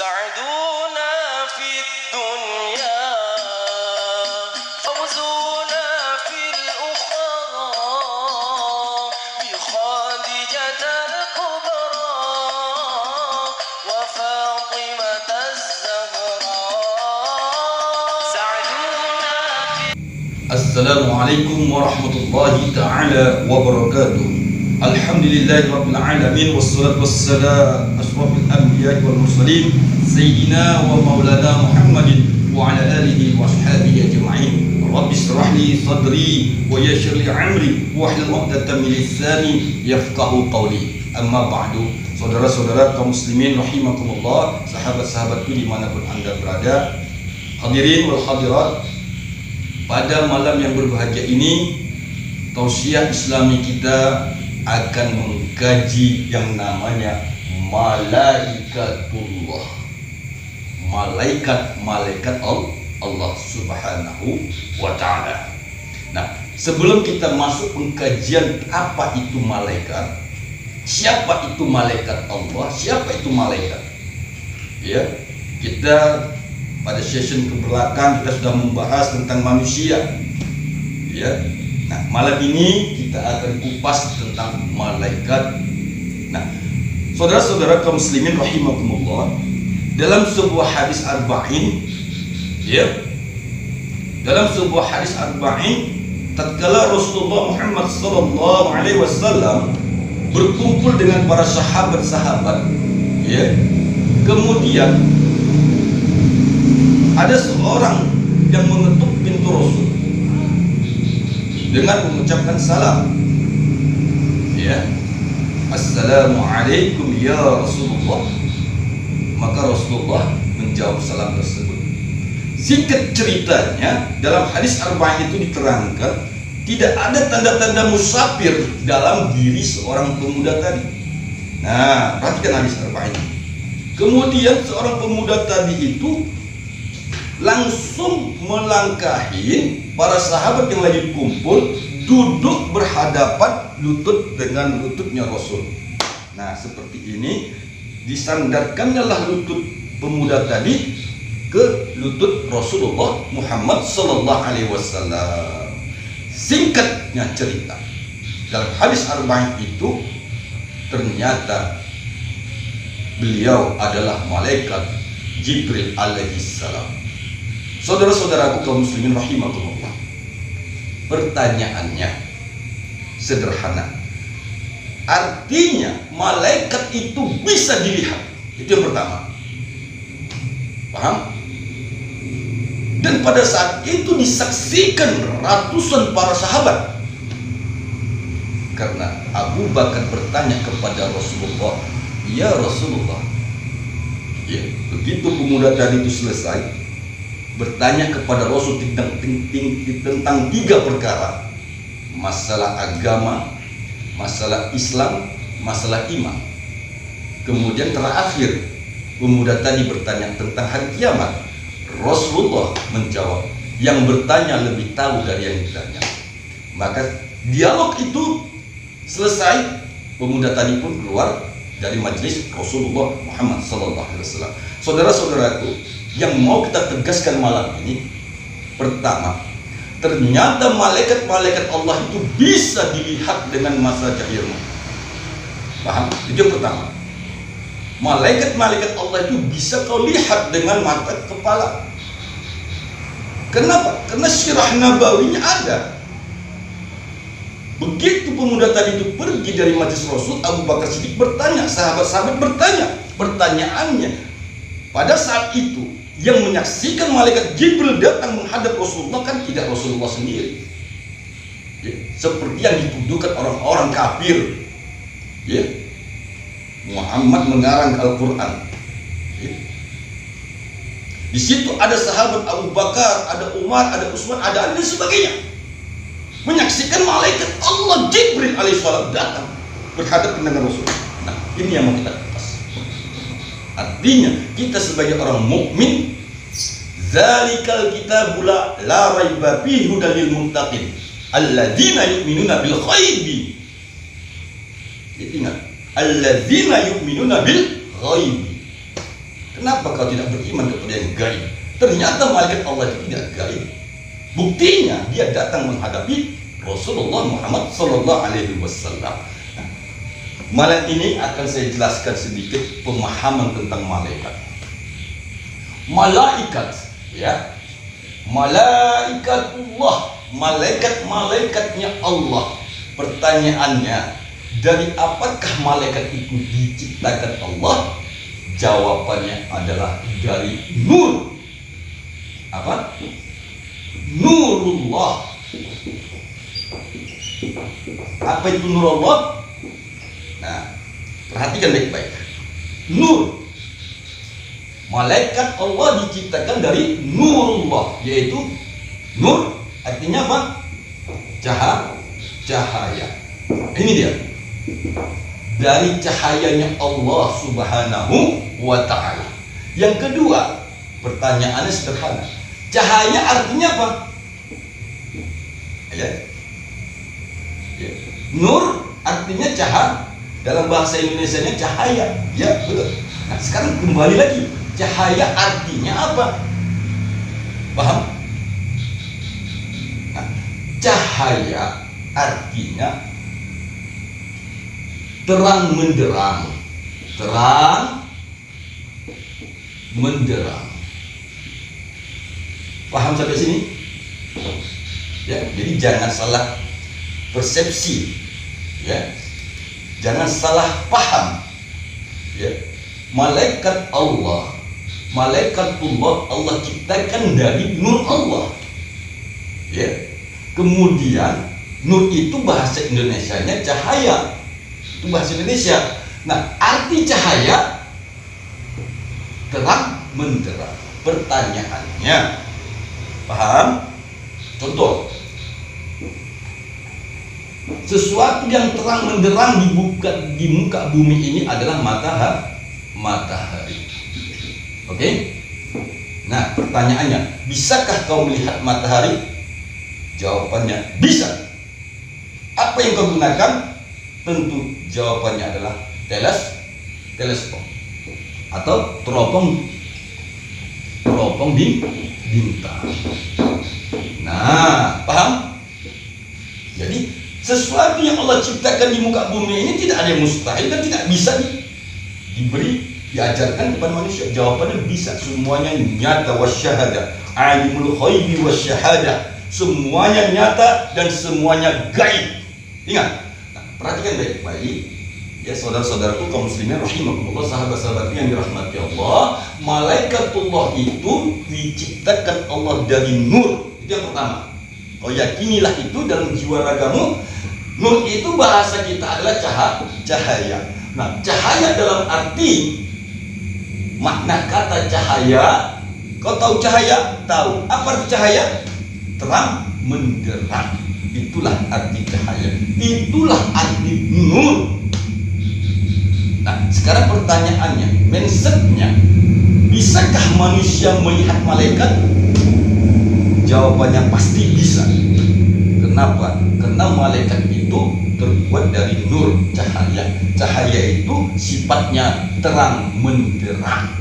سعدونا في الدنيا فوزونا في الأخرى بخادجة الكبرى وفاطمة الزهراء سعدونا في. Assalamualaikum warahmatullahi ta'ala wabarakatuh. Alhamdulillahirabbil alamin wassalatu wassalam asyrafil anbiya'i wal mursalin sayyidina wa maulana Muhammadin wa ala alihi wa ashabihi ajma'in. Rabbi shrah li sadri wa yassir li amri wa hlul 'uqdatam min lisani yafqahu qawli. Amma ba'du. Saudara-saudara kaum muslimin rahimakumullah, sahabat-sahabatku dimanapun Anda berada, hadirin wal hadirat, pada malam yang berbahagia ini tausiah Islami kita akan mengkaji yang namanya malaikatullah, malaikat Allah Subhanahu wa ta'ala. Nah, sebelum kita masuk pengkajian apa itu malaikat, siapa itu malaikat Allah, siapa itu malaikat, ya, kita pada session kebelakang kita sudah membahas tentang manusia, ya. Nah, malam ini kita akan kupas tentang malaikat. Nah, saudara-saudara kaum muslimin rahimakumullah, dalam sebuah hadis arba'in, ya, dalam sebuah hadis arba'in, tatkala Rasulullah Muhammad sallallahu alaihi wasallam berkumpul dengan para sahabat-sahabat, ya, kemudian ada seorang yang mengetuk pintu Rasul dengan mengucapkan salam, ya, Assalamualaikum ya Rasulullah. Maka Rasulullah menjawab salam tersebut. Singkat ceritanya, dalam hadis arba'in itu diterangkan tidak ada tanda-tanda musafir dalam diri seorang pemuda tadi. Nah, perhatikan hadis arba'in. Kemudian seorang pemuda tadi itu langsung melangkahi para sahabat yang lagi kumpul, duduk berhadapan lutut dengan lututnya Rasul. Nah, seperti ini disandarkannya lutut pemuda tadi ke lutut Rasulullah Muhammad sallallahu alaihi wasallam. Singkatnya cerita, dalam hadis arba'in itu ternyata beliau adalah malaikat Jibril alaihissalam. Saudara-saudaraku kaum muslimin rahimakumullah, pertanyaannya sederhana. Artinya malaikat itu bisa dilihat. Itu yang pertama. Paham? Dan pada saat itu disaksikan ratusan para sahabat. Karena Abu Bakar bertanya kepada Rasulullah, "Ya Rasulullah." Ya, begitu pemuda tadi itu selesai bertanya kepada Rasul tentang tiga perkara: masalah agama, masalah Islam, masalah iman. Kemudian terakhir pemuda tadi bertanya tentang hari kiamat. Rasulullah menjawab, yang bertanya lebih tahu dari yang ditanya. Maka dialog itu selesai, pemuda tadi pun keluar dari majelis Rasulullah Muhammad SAW. Saudara-saudaraku, yang mau kita tegaskan malam ini, pertama, ternyata malaikat-malaikat Allah itu bisa dilihat dengan mata cahaya. Paham? Itu yang pertama. Malaikat-malaikat Allah itu bisa kau lihat dengan mata kepala. Kenapa? Karena sirah nabawinya ada. Begitu pemuda tadi itu pergi dari majelis Rasul, Abu Bakar Siddiq bertanya, sahabat-sahabat bertanya. Pertanyaannya, pada saat itu yang menyaksikan malaikat Jibril datang menghadap Rasulullah kan tidak Rasulullah sendiri, ya, seperti yang dituduhkan orang-orang kafir, ya, Muhammad mengarang Al-Quran, ya. Di situ ada sahabat Abu Bakar, ada Umar, ada Utsman, ada Ali dan sebagainya, menyaksikan malaikat Allah Jibril alaihissalam datang berhadapan dengan Rasul. Nah, ini yang mau kita kupas. Artinya kita sebagai orang mukmin, zalikal kitabul la raiba fihi hudal lil muttaqin alladzina yu'minuna bil ghaibi. Ingat, alladzina yu'minuna bil ghaibi. Kenapa kau tidak beriman kepada yang gaib? Ternyata malaikat Allah itu tidak gaib. Buktinya dia datang menghadapi Rasulullah Muhammad Sallallahu Alaihi Wasallam. Malam ini akan saya jelaskan sedikit pemahaman tentang malaikat. Malaikat, ya, malaikatullah, malaikat-malaikatnya Allah. Pertanyaannya, dari apakah malaikat itu diciptakan Allah? Jawabannya adalah dari nur. Apa? Nurullah. Apa itu nur Allah? Nah, perhatikan baik-baik. Nur. Malaikat Allah diciptakan dari nurullah, yaitu nur artinya apa? Cahaya. Ini dia. Dari cahayanya Allah Subhanahu wa ta'ala. Yang kedua, pertanyaannya sederhana. Cahaya artinya apa? Ya. Nur artinya cahaya. Dalam bahasa Indonesianya cahaya. Ya, betul. Nah, sekarang kembali lagi. Cahaya artinya apa? Paham? Nah, cahaya artinya terang menderang. Terang menderang. Paham sampai sini? Ya, jadi jangan salah persepsi. Ya. Jangan salah paham. Ya. Malaikat Allah, malaikatullah Allah ciptakan dari nur Allah. Ya. Kemudian nur itu bahasa Indonesianya cahaya. Itu bahasa Indonesia. Nah, arti cahaya terang menderang. Pertanyaannya, paham? Contoh, sesuatu yang terang menderang di muka bumi ini adalah matahari. Oke? Nah, pertanyaannya, bisakah kau melihat matahari? Jawabannya bisa. Apa yang kau gunakan? Tentu jawabannya adalah teleskop atau teropong bintang. Nah, paham? Jadi sesuatu yang Allah ciptakan di muka bumi ini tidak ada yang mustahil dan tidak bisa diajarkan kepada manusia. Jawabannya bisa. Semuanya nyata wasyahada, alimul ghaibi wasyahadah. Semuanya nyata dan semuanya gaib. Ingat, nah, perhatikan baik-baik ya saudara-saudaraku kaum muslimin rahimakumullah, sahabat-sahabatku yang dirahmati Allah. Malaikatullah itu diciptakan Allah dari nur. Itu yang pertama. Oh, yakinilah itu dalam jiwa ragamu. Nur itu bahasa kita adalah cahaya. Nah, cahaya dalam arti makna kata cahaya. Kau tahu cahaya? Tahu. Apa arti cahaya? Terang menderang. Itulah arti cahaya. Itulah arti nur. Nah, sekarang pertanyaannya, mindsetnya, bisakah manusia melihat malaikat? Jawabannya pasti bisa. Kenapa? Karena malaikat itu terbuat dari nur, cahaya. Cahaya itu sifatnya terang menderang.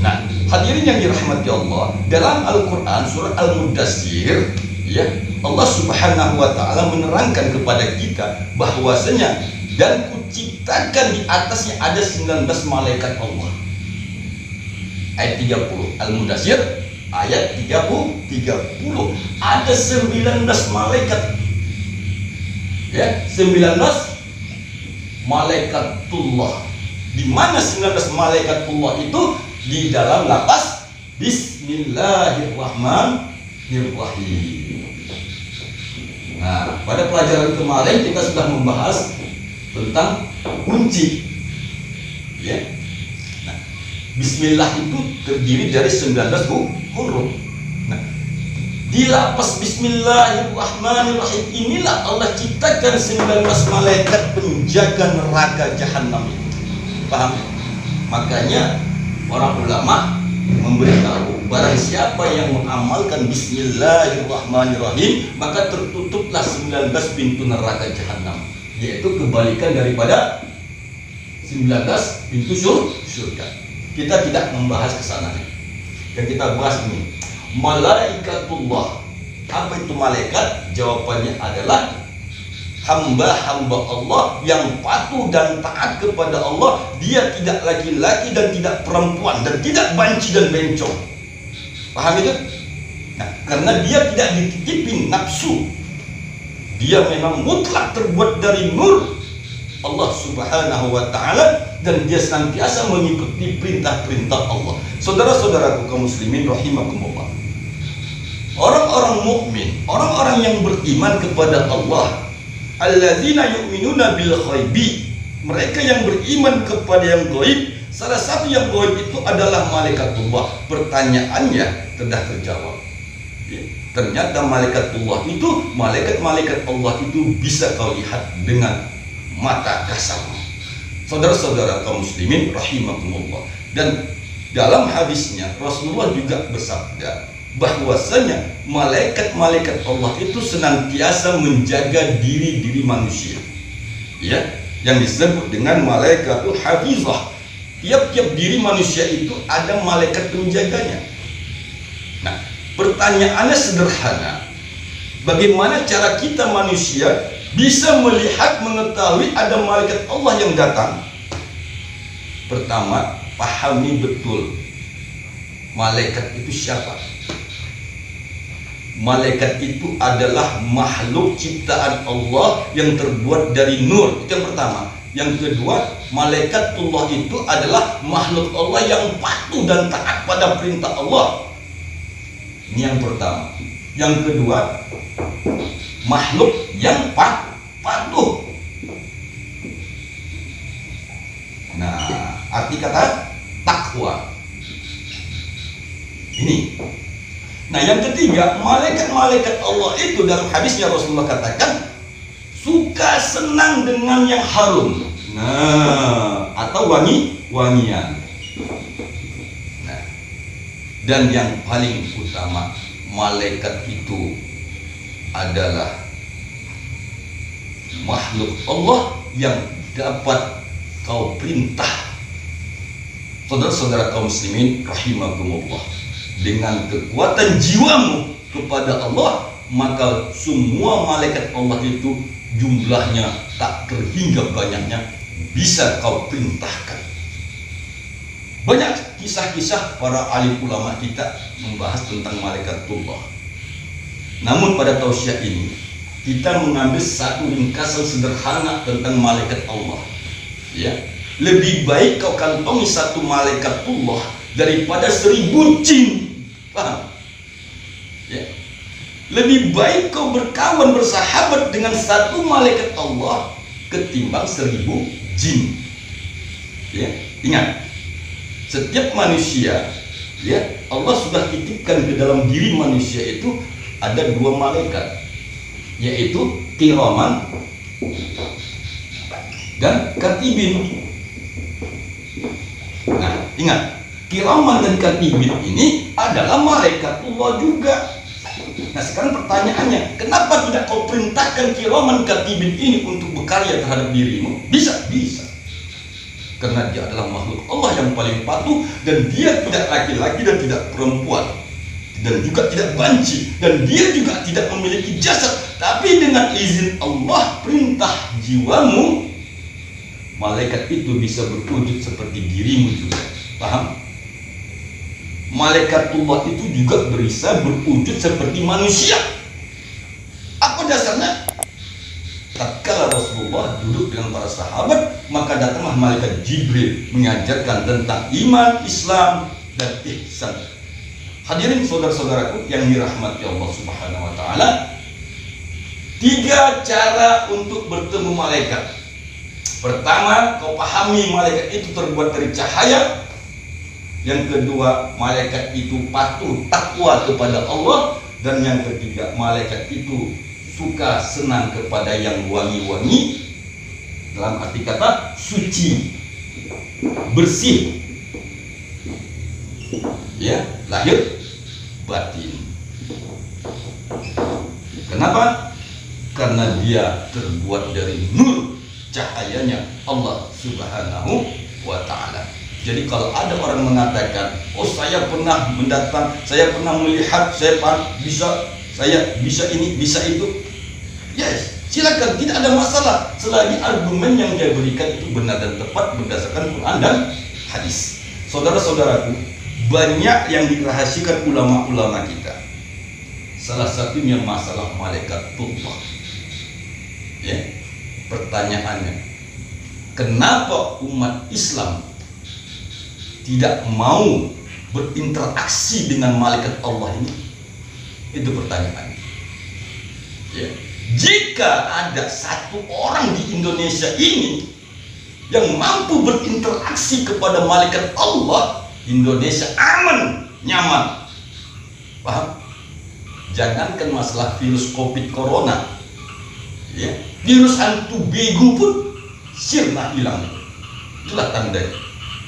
Nah, hadirin yang dirahmati Allah, dalam Al-Quran surah Al-Mudaththir, ya, Allah Subhanahu wa ta'ala menerangkan kepada kita bahwasanya dan kuciptakan di atasnya ada 19 malaikat Allah. Ayat 30 Al-Mudaththir ayat 30 ada 19 malaikat. Ya, 19 malaikatullah. Di mana 19 malaikatullah itu? Di dalam lapas Bismillahirrahmanirrahim. Nah, pada pelajaran kemarin kita sudah membahas tentang kunci. Ya. Nah, Bismillah itu terdiri dari 19 huruf. Nah, di lapas Bismillahirrahmanirrahim inilah Allah ciptakan 19 malaikat penjaga neraka jahanam itu. Paham? Makanya orang ulama memberitahu barang siapa yang mengamalkan Bismillahirrahmanirrahim maka tertutuplah 19 pintu neraka jahanam, yaitu kebalikan daripada 19 pintu surga. kita tidak membahas ke sana. Yang kita bahas ini, malaikatullah. Apa itu malaikat? Jawabannya adalah hamba-hamba Allah yang patuh dan taat kepada Allah. Dia tidak laki-laki dan tidak perempuan, dan tidak banci dan bencong. Paham itu? Nah, karena dia tidak dititipin nafsu, dia memang mutlak terbuat dari nur Allah Subhanahu wa ta'ala, dan dia senantiasa mengikuti perintah-perintah Allah. Saudara-saudaraku kaum muslimin rahimakumullah, orang-orang mukmin, orang-orang yang beriman kepada Allah, alladzina yu'minuna bil ghaibi, mereka yang beriman kepada yang gaib. Salah satu yang gaib itu adalah malaikatullah. Pertanyaannya sudah terjawab. Ya, ternyata malaikatullah itu, malaikat-malaikat Allah itu bisa kau lihat dengan mata kasar. Saudara-saudara kaum muslimin rahimakumullah. Dan dalam hadisnya Rasulullah juga bersabda bahwasanya malaikat-malaikat Allah itu senantiasa menjaga diri-diri manusia. Ya, yang disebut dengan malaikatul hafizah. Tiap-tiap diri manusia itu ada malaikat penjaganya. Nah, pertanyaannya sederhana. Bagaimana cara kita manusia bisa melihat, mengetahui ada malaikat Allah yang datang? Pertama, pahami betul malaikat itu siapa. Malaikat itu adalah makhluk ciptaan Allah yang terbuat dari nur. Itu yang pertama. Yang kedua, malaikatullah itu adalah makhluk Allah yang patuh dan taat pada perintah Allah. Ini yang pertama. Yang kedua, makhluk yang patuh. Nah, arti kata takwa ini. Nah, yang ketiga, malaikat-malaikat Allah itu dalam hadisnya Rasulullah katakan suka senang dengan yang harum. Nah, atau wangi-wangian. Nah, dan yang paling utama, malaikat itu adalah makhluk Allah yang dapat kau perintah. Saudara-saudara kaum muslimin rahimakumullah, dengan kekuatan jiwamu kepada Allah, maka semua malaikat Allah itu jumlahnya tak terhingga banyaknya bisa kau perintahkan. Banyak kisah-kisah para alim ulama kita membahas tentang malaikatullah. Namun pada tausiah ini kita mengambil satu ringkasan sederhana tentang malaikat Allah. Ya, lebih baik kau kantongi satu malaikatullah daripada 1000 jin. Paham? Ya. Lebih baik kau berkawan, bersahabat dengan satu malaikat Allah ketimbang 1000 jin. Ya, ingat, setiap manusia, ya, Allah sudah titipkan ke dalam diri manusia itu ada 2 malaikat, yaitu kiraman dan katibin. Nah, ingat, kiraman dan katibin ini adalah malaikatullah juga. Nah, sekarang pertanyaannya, kenapa tidak kau perintahkan kiraman katibin ini untuk berkarya terhadap dirimu? Bisa. Karena dia adalah makhluk Allah yang paling patuh, dan dia tidak laki-laki dan tidak perempuan, dan juga tidak banci, dan dia juga tidak memiliki jasad. Tapi dengan izin Allah, perintah jiwamu, malaikat itu bisa berwujud seperti dirimu juga. Paham? Malaikatullah itu juga bisa berwujud seperti manusia. Apa dasarnya? Tatkala Rasulullah duduk dengan para sahabat, maka datanglah malaikat Jibril mengajarkan tentang iman, Islam, dan ihsan. Hadirin saudara-saudaraku yang dirahmati Allah Subhanahu wa ta'ala, 3 cara untuk bertemu malaikat. Pertama, kau pahami malaikat itu terbuat dari cahaya. Yang kedua, malaikat itu patuh takwa kepada Allah. Dan yang ketiga, malaikat itu suka senang kepada yang wangi-wangi, dalam arti kata suci, bersih, ya, lahir batin. Kenapa? Karena dia terbuat dari nur cahayanya Allah Subhanahu wa ta'ala. Jadi kalau ada orang mengatakan, oh saya pernah mendatang, saya pernah melihat, saya bisa ini, bisa itu, yes, silakan, tidak ada masalah selagi argumen yang dia berikan itu benar dan tepat berdasarkan Quran dan hadis. Saudara-saudaraku, banyak yang dirahasiakan ulama-ulama kita. Salah satunya masalah malaikatullah. Ya, pertanyaannya, kenapa umat Islam tidak mau berinteraksi dengan malaikat Allah ini? Itu pertanyaannya. Ya. Jika ada satu orang di Indonesia ini yang mampu berinteraksi kepada malaikat Allah, Indonesia aman, nyaman. Paham? Jangankan masalah virus COVID corona, ya, virus hantu bego pun sirna hilang. Itulah tandanya.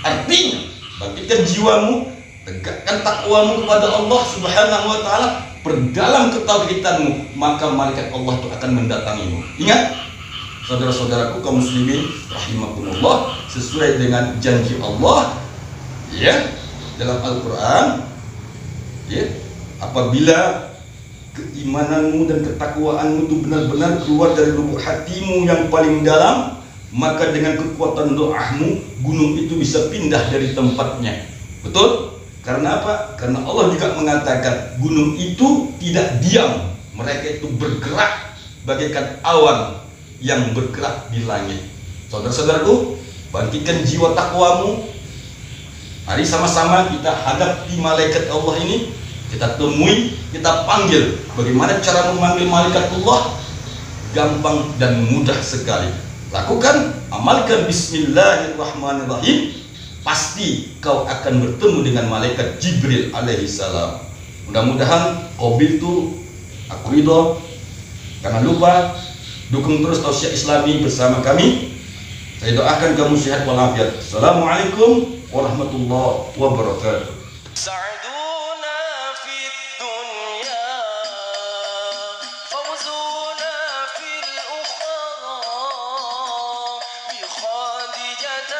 Artinya, bangkitkan jiwamu, tegakkan takwamu kepada Allah Subhanahu wa taala, perdalam ketauhidanmu, maka malaikat Allah itu akan mendatangimu. Ingat, saudara-saudaraku kaum muslimin rahimakumullah, sesuai dengan janji Allah, ya, dalam Al-Qur'an, ya, apabila keimananmu dan ketakwaanmu itu benar-benar keluar dari lubuk hatimu yang paling dalam, maka dengan kekuatan doamu gunung itu bisa pindah dari tempatnya. Betul? Karena apa? Karena Allah juga mengatakan gunung itu tidak diam, mereka itu bergerak bagaikan awan yang bergerak di langit. Saudara-saudaraku, bangkitkan jiwa takwamu. Mari sama-sama kita hadapi malaikat Allah ini. Kita temui, kita panggil. Bagaimana cara memanggil malaikatullah? Gampang dan mudah sekali. Lakukan, amalkan bismillahirrahmanirrahim. Pasti kau akan bertemu dengan malaikat Jibril alaihi salam. Mudah-mudahan qabil itu aku ridho. Jangan lupa dukung terus Tausiah Islami bersama kami. Saya doakan kamu sehat walafiat. Assalamualaikum warahmatullahi wabarakatuh. سعدونا في الدنيا فوزونا في الأخرى بخادجة